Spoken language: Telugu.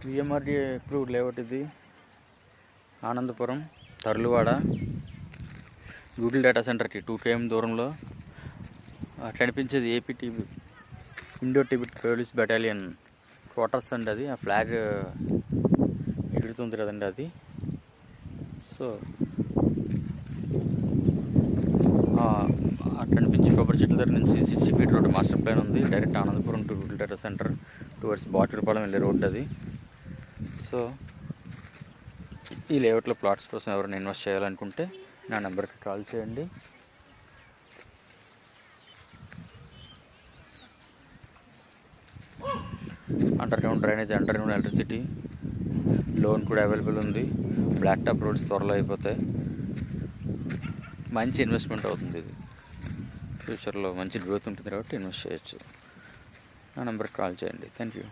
విఎంఆర్డీఏ అప్రూవ్డ్ లేఅవుట్ ఇది. ఆనందపురం, తర్లువాడ, గూగుల్ డేటా సెంటర్కి 2 km దూరంలో కనిపించేది ఏపీటీబీ Indo Tibet police battalion quarters అండి. అది ఆ ఫ్లాగ్ ఎగురుతుంది కదండి అది. సో కనిపించే కొబ్బరి చెట్ల దగ్గర నుంచి 60 feet రోడ్డు మాస్టర్ ప్లాన్ ఉంది. Direct Anandapuram to Google data centre towards Bachulapalem వెళ్ళే రోడ్డు అది. సో ఈ లేఅవుట్లో ప్లాట్స్ కోసం ఎవరైనా ఇన్వెస్ట్ చేయాలనుకుంటే నా నెంబర్కి కాల్ చేయండి. Under ground drainage, under ground electricity, loan కూడా అవైలబుల్ ఉంది. బ్లాక్ టాప్ రోడ్స్ త్వరలో అయిపోతాయి. మంచి ఇన్వెస్ట్మెంట్ అవుతుంది ఇది. ఫ్యూచర్లో మంచి గ్రోత్ ఉంటుంది కాబట్టి ఇన్వెస్ట్ చేయొచ్చు. నా నెంబర్కి కాల్ చేయండి. Thank you.